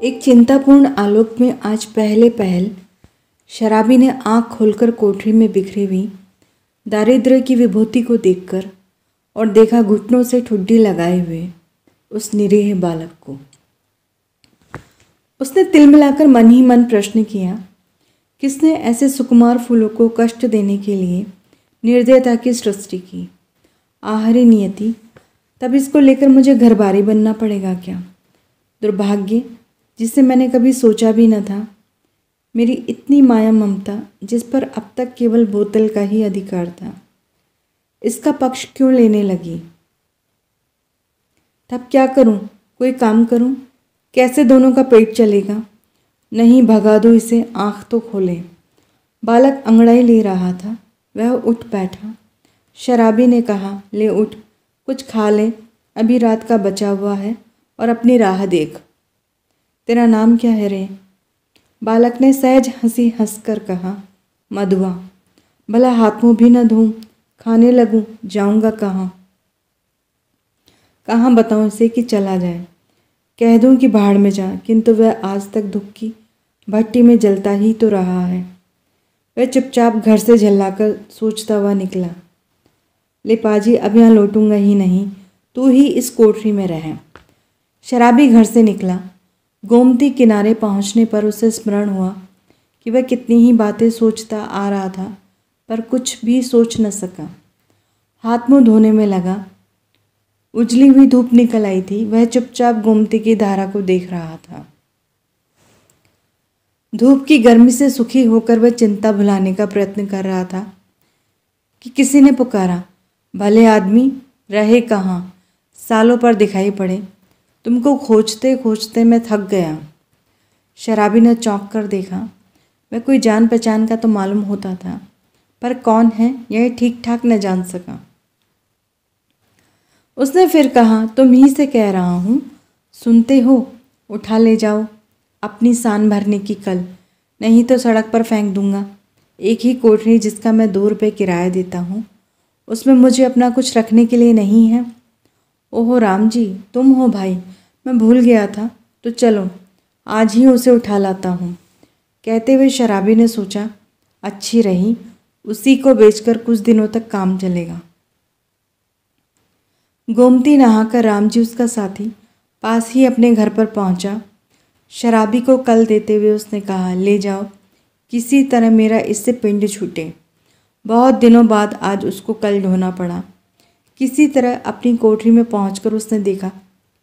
एक चिंतापूर्ण आलोक में आज पहले पहल शराबी ने आंख खोलकर कोठरी में बिखरी हुई दारिद्र्य की विभूति को देखकर और देखा घुटनों से ठुड्डी लगाए हुए उस निरीह बालक को। उसने तिल मिलाकर मन ही मन प्रश्न किया, किसने ऐसे सुकुमार फूलों को कष्ट देने के लिए निर्दयता की सृष्टि की? आहरी नियति, तब इसको लेकर मुझे घरबारी बनना पड़ेगा क्या? दुर्भाग्य जिसे मैंने कभी सोचा भी न था। मेरी इतनी माया ममता जिस पर अब तक केवल बोतल का ही अधिकार था, इसका पक्ष क्यों लेने लगी? तब क्या करूं? कोई काम करूं? कैसे दोनों का पेट चलेगा? नहीं, भगा दो इसे, आँख तो खोले। बालक अंगड़ाई ले रहा था, वह उठ बैठा। शराबी ने कहा, ले उठ, कुछ खा ले, अभी रात का बचा हुआ है, और अपनी राह देख। तेरा नाम क्या है रे? बालक ने सहज हंसी हंसकर कहा, मधुआ। भला हाथ मुँह भी न धोऊं, खाने लगूं, जाऊंगा कहाँ? कहाँ बताऊं इसे कि चला जाए? कह दूं कि भाड़ में जा, किंतु वह आज तक दुख की भट्टी में जलता ही तो रहा है। वह चुपचाप घर से झल्लाकर सोचता हुआ निकला, ले पाजी, अब यहाँ लौटूंगा ही नहीं, तू ही इस कोठरी में रह। शराबी घर से निकला। गोमती किनारे पहुंचने पर उसे स्मरण हुआ कि वह कितनी ही बातें सोचता आ रहा था, पर कुछ भी सोच न सका। हाथ मुंह धोने में लगा। उजली हुई धूप निकल आई थी। वह चुपचाप गोमती की धारा को देख रहा था। धूप की गर्मी से सुखी होकर वह चिंता भुलाने का प्रयत्न कर रहा था कि किसी ने पुकारा, भले आदमी, रहे कहाँ? सालों पर दिखाई पड़े। तुमको खोजते खोजते मैं थक गया। शराबी ने चौंक कर देखा। वह कोई जान पहचान का तो मालूम होता था, पर कौन है यह ठीक ठाक न जान सका। उसने फिर कहा, तुम ही से कह रहा हूँ, सुनते हो? उठा ले जाओ अपनी सान भरने की कल, नहीं तो सड़क पर फेंक दूंगा। एक ही कोठरी जिसका मैं 2 रुपये किराया देता हूँ, उसमें मुझे अपना कुछ रखने के लिए नहीं है। ओहो राम जी, तुम हो भाई, मैं भूल गया था। तो चलो आज ही उसे उठा लाता हूँ। कहते हुए शराबी ने सोचा, अच्छी रही, उसी को बेचकर कुछ दिनों तक काम चलेगा। गोमती नहाकर रामजी उसका साथी पास ही अपने घर पर पहुंचा। शराबी को कल देते हुए उसने कहा, ले जाओ, किसी तरह मेरा इससे पिंड छूटे। बहुत दिनों बाद आज उसको कल ढोना पड़ा। किसी तरह अपनी कोठरी में पहुंचकर उसने देखा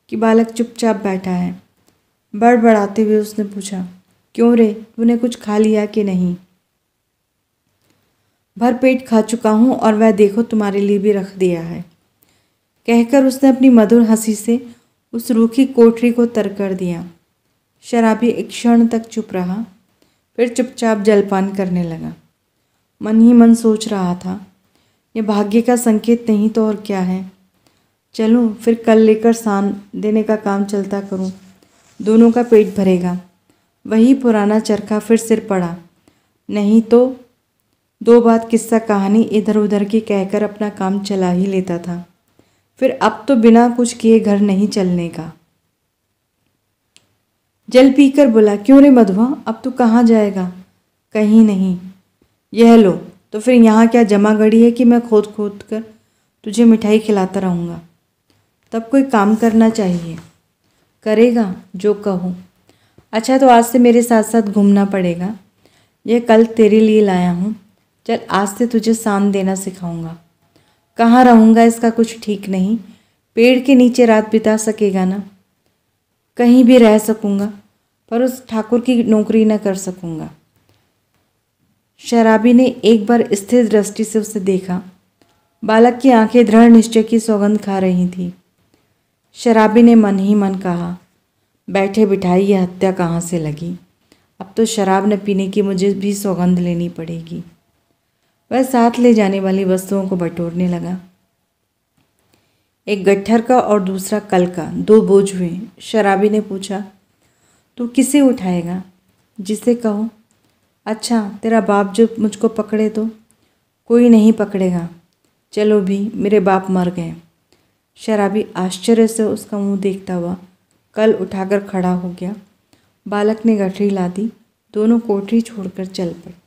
कि बालक चुपचाप बैठा है। बड़बड़ाते हुए उसने पूछा, क्यों रे, तूने कुछ खा लिया कि नहीं? भर पेट खा चुका हूँ, और वह देखो तुम्हारे लिए भी रख दिया है, कहकर उसने अपनी मधुर हंसी से उस रूखी कोठरी को तर कर दिया। शराबी एक क्षण तक चुप रहा, फिर चुपचाप जलपान करने लगा। मन ही मन सोच रहा था, यह भाग्य का संकेत नहीं तो और क्या है। चलूं, फिर कल लेकर सान देने का काम चलता करूं, दोनों का पेट भरेगा। वही पुराना चरखा फिर सिर पड़ा। नहीं तो 2 बात किस्सा कहानी इधर उधर की कहकर अपना काम चला ही लेता था। फिर अब तो बिना कुछ किए घर नहीं चलने का। जल पीकर बोला, क्यों रे मधुआ, अब तू कहाँ जाएगा? कहीं नहीं। यह लो, तो फिर यहाँ क्या जमा गड़ी है कि मैं खोद खोद कर तुझे मिठाई खिलाता रहूँगा? तब कोई काम करना चाहिए। करेगा जो कहूँ। अच्छा, तो आज से मेरे साथ साथ घूमना पड़ेगा। यह कल तेरे लिए लाया हूँ। चल, आज से तुझे सान देना सिखाऊंगा। कहाँ रहूँगा इसका कुछ ठीक नहीं। पेड़ के नीचे रात बिता सकेगा ना? कहीं भी रह सकूँगा, पर उस ठाकुर की नौकरी न कर सकूँगा। शराबी ने एक बार स्थिर दृष्टि से उसे देखा। बालक की आंखें दृढ़ निश्चय की सौगंध खा रही थी। शराबी ने मन ही मन कहा, बैठे बिठाई यह हत्या कहाँ से लगी? अब तो शराब न पीने की मुझे भी सौगंध लेनी पड़ेगी। वह साथ ले जाने वाली वस्तुओं को बटोरने लगा। एक गट्ठर का और दूसरा कल का 2 बोझ हुए। शराबी ने पूछा, तू किसे उठाएगा? जिसे कहो। अच्छा, तेरा बाप जो मुझको पकड़े तो? कोई नहीं पकड़ेगा। चलो भी, मेरे बाप मर गए। शराबी आश्चर्य से उसका मुंह देखता हुआ कल उठाकर खड़ा हो गया बालक ने गठरी ला दी। दोनों कोठरी छोड़कर चल पड़े।